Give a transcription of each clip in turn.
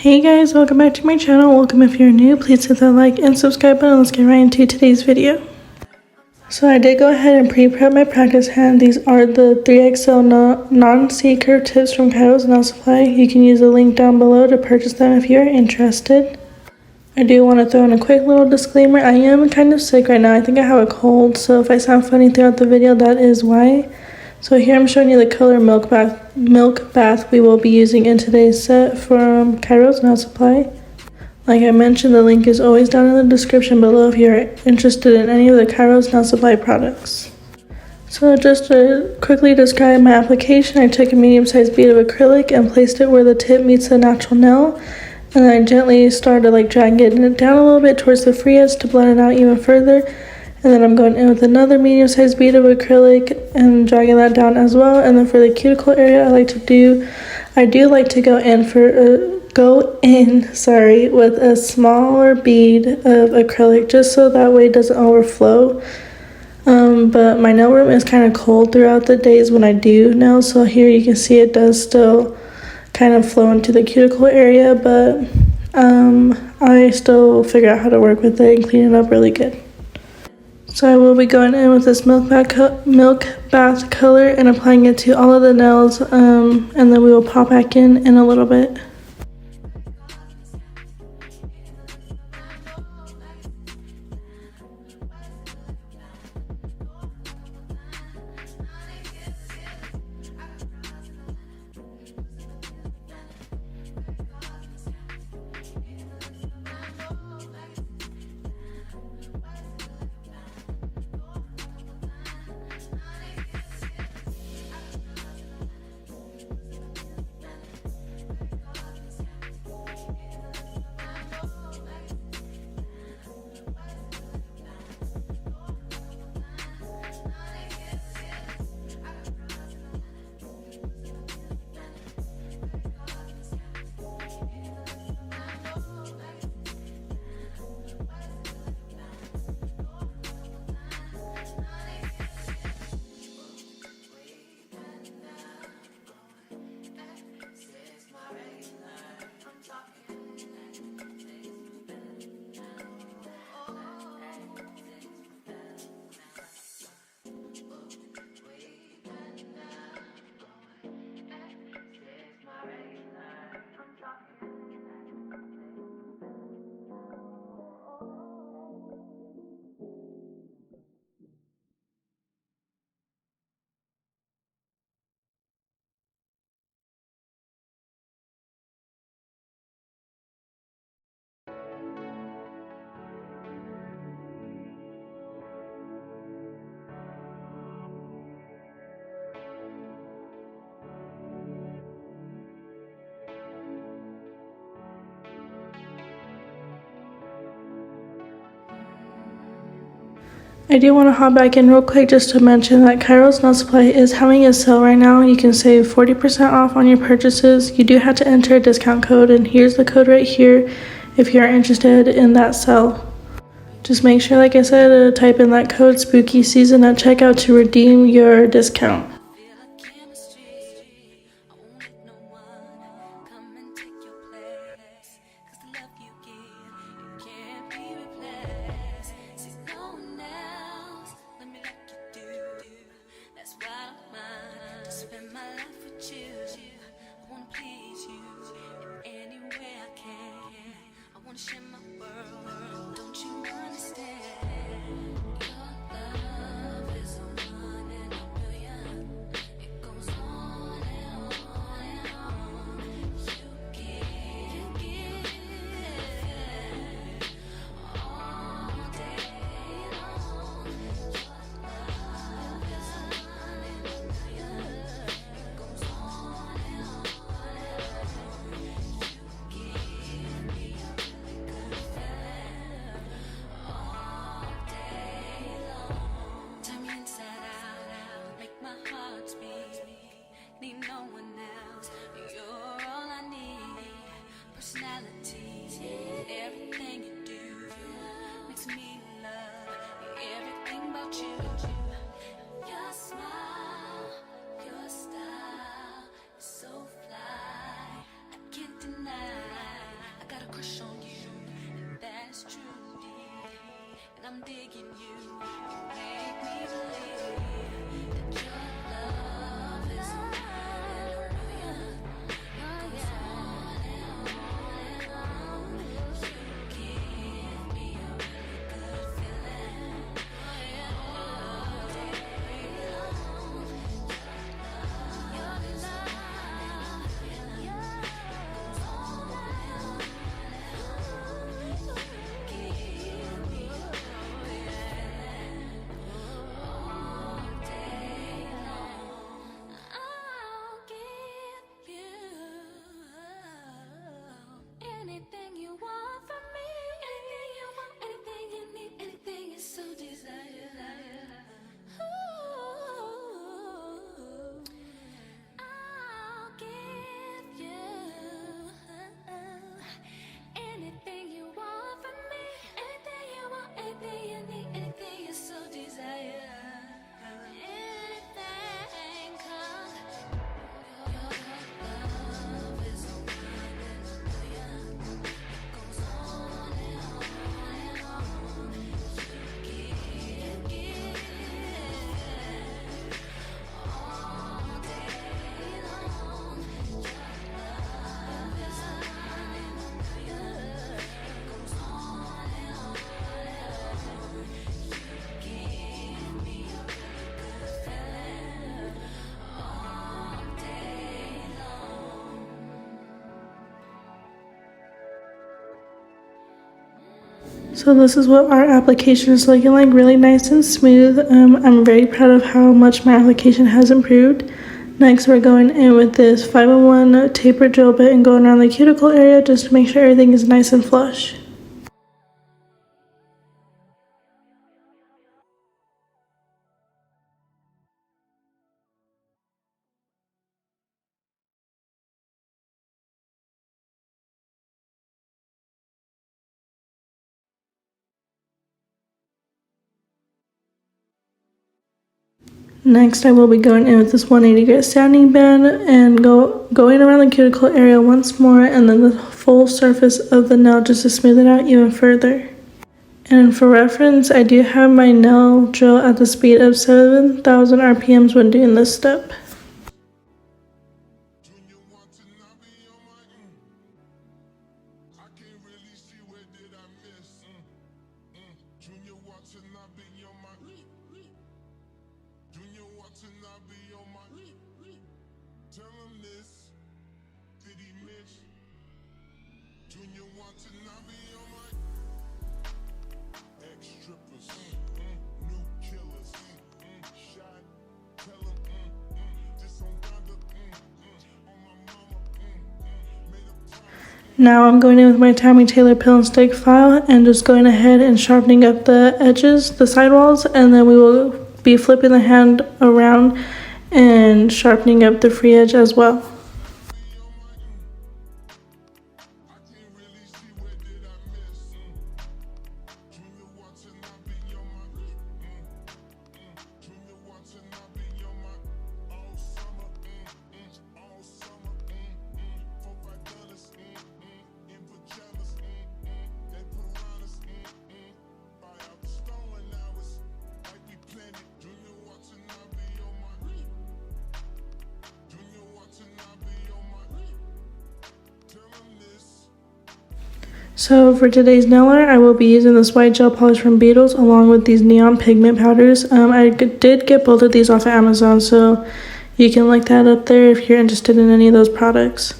Hey guys, welcome back to my channel. Welcome if you're new. Please hit that like and subscribe button. Let's get right into today's video. So I did go ahead and pre-prep my practice hand. These are the 3XL non-C curve tips from 𝐻𝐭 𝐒𝐴. You can use the link down below to purchase them if you're interested. I do want to throw in a quick little disclaimer. I am kind of sick right now. I think I have a cold, so if I sound funny throughout the video, that is why. So here I'm showing you the color milk bath we will be using in today's set from 𝐻𝐭 𝐒𝐴. Like I mentioned, the link is always down in the description below if you're interested in any of the 𝐻𝐭 𝐒𝐴 products. So just to quickly describe my application, I took a medium-sized bead of acrylic and placed it where the tip meets the natural nail. And then I gently started dragging it down a little bit towards the free edge to blend it out even further. And then I'm going in with another medium-sized bead of acrylic and dragging that down as well. And then for the cuticle area, I do like to go in with a smaller bead of acrylic, just so that way it doesn't overflow. But my nail room is kind of cold throughout the days when I do nails, so here you can see it does still kind of flow into the cuticle area, but I still figure out how to work with it and clean it up really good. So I will be going in with this milk bath color and applying it to all of the nails, and then we will pop back in a little bit. I do want to hop back in real quick just to mention that 𝐻𝐭 𝐒𝐴 is having a sale right now. You can save 40% off on your purchases. You do have to enter a discount code, and here's the code right here if you're interested in that sale. Just make sure, like I said, to type in that code spooky season at checkout to redeem your discount. So this is what our application is looking like, really nice and smooth. I'm very proud of how much my application has improved. Next, we're going in with this 5-in-1 tapered gel bit and going around the cuticle area just to make sure everything is nice and flush. Next, I will be going in with this 180 grit sanding band and going around the cuticle area once more, and then the full surface of the nail just to smooth it out even further. And for reference, I do have my nail drill at the speed of 7,000 RPMs when doing this step. Now I'm going in with my Tommy Taylor pill and stick file and just going ahead and sharpening up the edges, the sidewalls, and then we will be flipping the hand around and sharpening up the free edge as well. So for today's nail art, I will be using this white gel polish from Beetles along with these neon pigment powders. I did get both of these off of Amazon, so you can look that up there if you're interested in any of those products.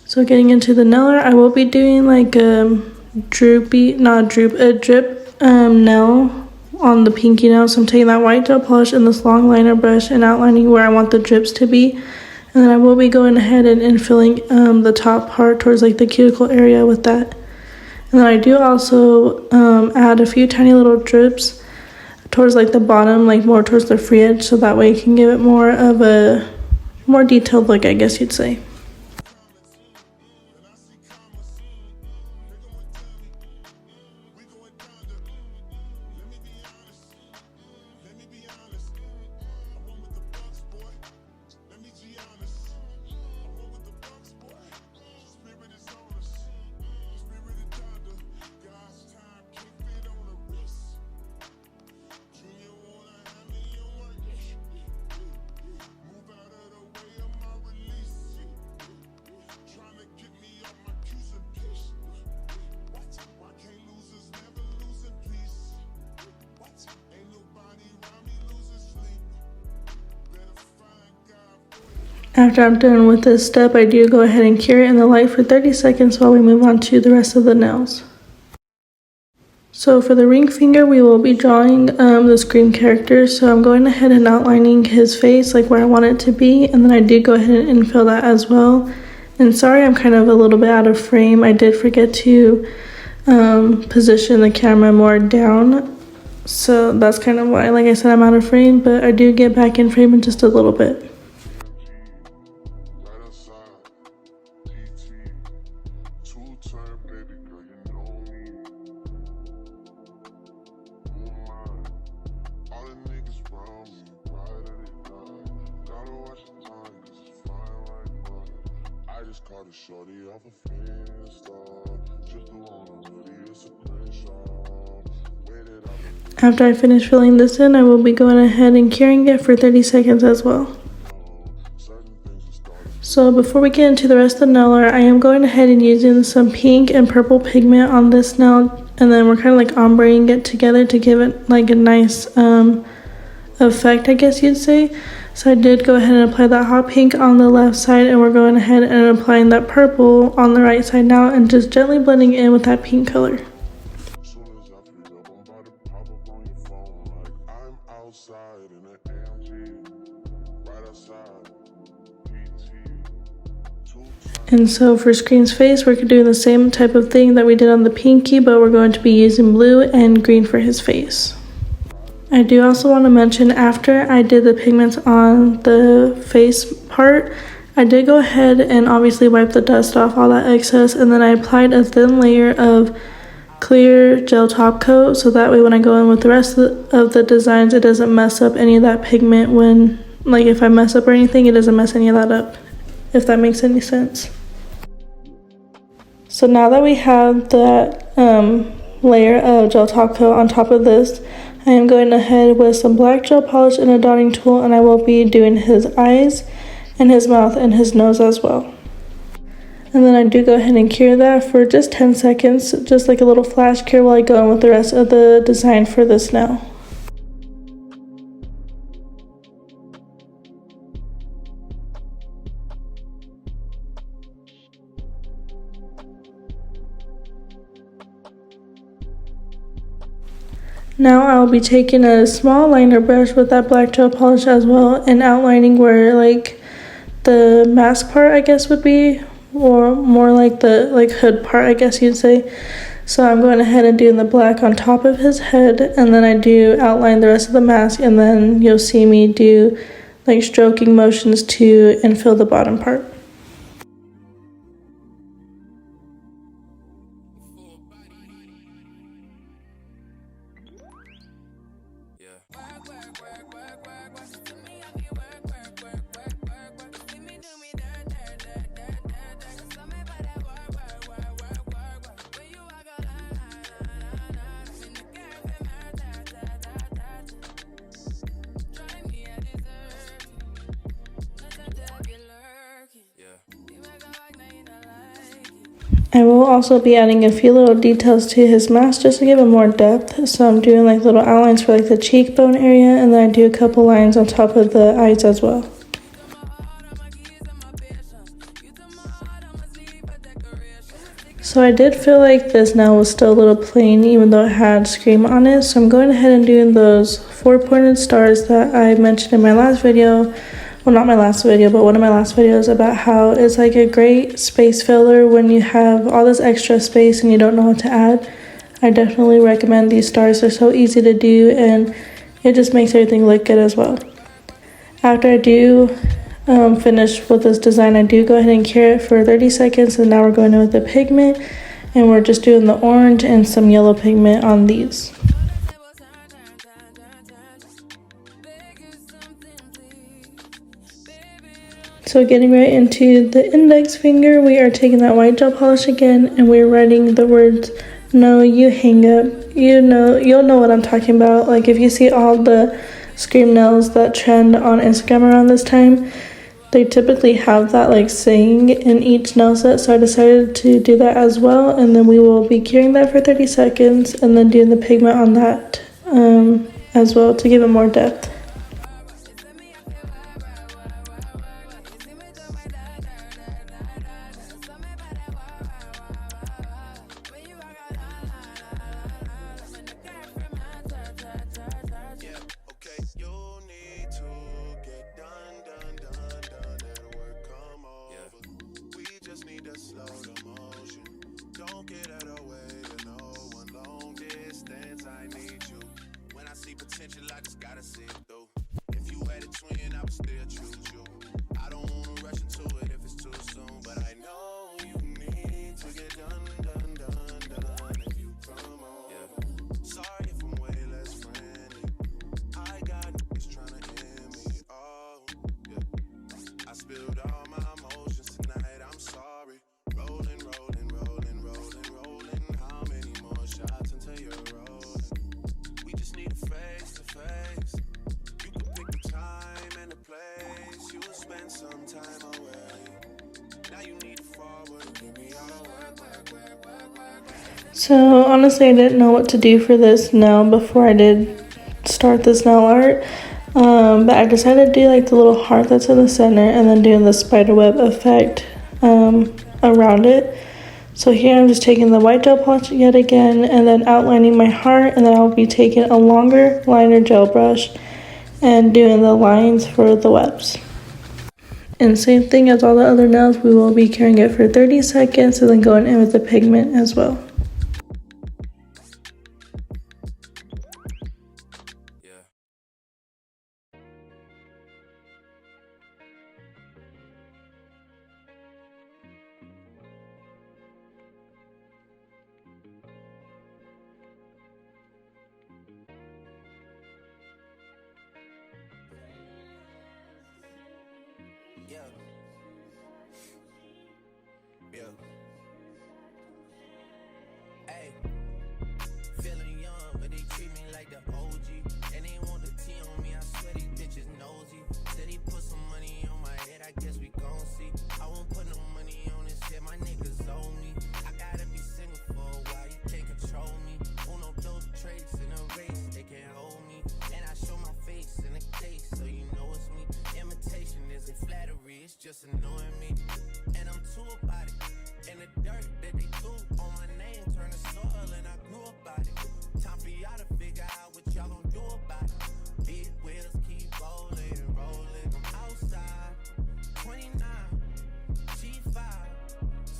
So getting into the nail art, I will be doing like a drip nail on the pinky nail. So I'm taking that white gel polish and this long liner brush and outlining where I want the drips to be. And then I will be going ahead and infilling the top part towards like the cuticle area with that. And then I do also add a few tiny little drips towards like the bottom, like more towards the free edge, so that way you can give it more of a more detailed look, I guess you'd say. After I'm done with this step, I do go ahead and cure it in the light for 30 seconds while we move on to the rest of the nails. So for the ring finger, we will be drawing the Scream character. So I'm going ahead and outlining his face, like where I want it to be. And then I do go ahead and infill that as well. And sorry, I'm kind of a little bit out of frame. I did forget to position the camera more down. So that's kind of why, like I said, I'm out of frame. But I do get back in frame in just a little bit. After I finish filling this in, I will be going ahead and curing it for 30 seconds as well. So before we get into the rest of the nail art, I am going ahead and using some pink and purple pigment on this nail, and then we're kind of like ombreing it together to give it like a nice effect, I guess you'd say. So I did go ahead and apply that hot pink on the left side, and we're going ahead and applying that purple on the right side now and just gently blending in with that pink color. And so for Scream's face, we're doing the same type of thing that we did on the pinky, but we're going to be using blue and green for his face. I do also want to mention, after I did the pigments on the face part, I did go ahead and obviously wipe the dust off, all that excess, and then I applied a thin layer of clear gel top coat, so that way when I go in with the rest of the designs, it doesn't mess up any of that pigment when, like, if I mess up or anything, it doesn't mess any of that up, if that makes any sense. So now that we have that layer of gel top coat on top of this, I am going ahead with some black gel polish and a dotting tool, and I will be doing his eyes and his mouth and his nose as well. And then I do go ahead and cure that for just 10 seconds, just like a little flash cure, while I go in with the rest of the design for this now. Now I'll be taking a small liner brush with that black gel polish as well and outlining where like the mask part, I guess, would be, or more like the hood part, I guess you'd say. So I'm going ahead and doing the black on top of his head, and then I do outline the rest of the mask, and then you'll see me do like stroking motions to infill the bottom part. I will also be adding a few little details to his mask just to give it more depth. So I'm doing like little outlines for like the cheekbone area, and then I do a couple lines on top of the eyes as well. So I did feel like this nail was still a little plain even though it had Scream on it. So I'm going ahead and doing those 4 pointed stars that I mentioned in my last video. Well, not my last video, but one of my last videos, about how it's like a great space filler when you have all this extra space and you don't know what to add. I definitely recommend these stars. They're so easy to do, and it just makes everything look good as well. After I do finish with this design, I do go ahead and cure it for 30 seconds, and now we're going in with the pigment, and we're just doing the orange and some yellow pigment on these. So getting right into the index finger, we are taking that white gel polish again, and we're writing the words, "No, you hang up." You'll know what I'm talking about. Like if you see all the Scream nails that trend on Instagram around this time, they typically have that like saying in each nail set. So I decided to do that as well, and then we will be curing that for 30 seconds and then doing the pigment on that as well to give it more depth. I just gotta see it through. If you had a twin, I would still choose you. I don't wanna rush into it if it's too soon, but I know you need to get done if you come on. Yeah. Sorry if I'm way less friendly. I got niggas tryna end me. Oh, yeah. I spilled all my emotions tonight. I'm sorry. Rolling. How many more shots until you're rolling? We just need a face to face. You can pick the time and the place. You will spend some time away. Now you need to forward and give me all the work. So honestly, I didn't know what to do for this nail before I did start this nail art. But I decided to do like the little heart that's in the center and then doing the spiderweb effect around it. So here I'm just taking the white gel polish yet again and then outlining my heart, and then I'll be taking a longer liner gel brush and doing the lines for the webs. And same thing as all the other nails, we will be curing it for 30 seconds and then going in with the pigment as well. Hey, feeling young, but they treat me like the OG. And they want the tea on me, I swear these bitches nosy. Said he put some money on my head, I guess we gon' see. I won't put no money on this shit, my niggas owe me. I gotta be single for a while, you can't control me. Uno those traits in a race, they can't hold me. And I show my face in the case, so you know it's me. Imitation isn't flattery, it's just annoying me. And I'm too about it. And the dirt that they threw on my name turned to soil and I grew about it. Time for y'all to figure out what y'all gon' do about it. Big wheels keep rolling and rolling. I'm outside, 29, G5,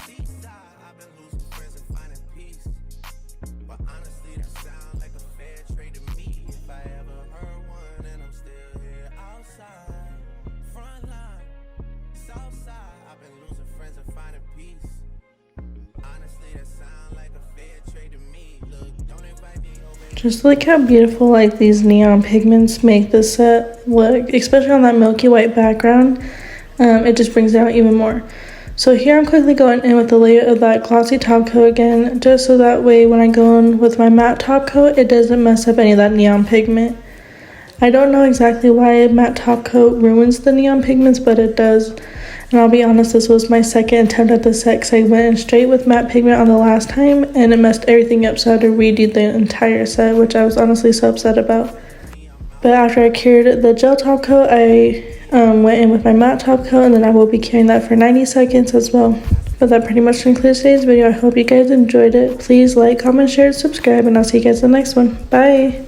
seaside. I've been losing friends and finding peace. But honestly, that sounds like a fair trade to me. If I ever heard one and I'm still here outside, front line, south side. I've been losing friends and finding peace. Honestly, that sound like a fair trade to me. Look, don't invite me over. Just look how beautiful like these neon pigments make this set look, especially on that milky white background. It just brings it out even more. So here I'm quickly going in with the layer of that glossy top coat again, just so that way when I go in with my matte top coat, it doesn't mess up any of that neon pigment. I don't know exactly why matte top coat ruins the neon pigments, but it does. And I'll be honest, this was my second attempt at this set because I went in straight with matte pigment on the last time and it messed everything up, so I had to redo the entire set, which I was honestly so upset about. But after I cured the gel top coat, I went in with my matte top coat, and then I will be curing that for 90 seconds as well. But that pretty much concludes today's video. I hope you guys enjoyed it. Please like, comment, share, and subscribe, and I'll see you guys in the next one. Bye!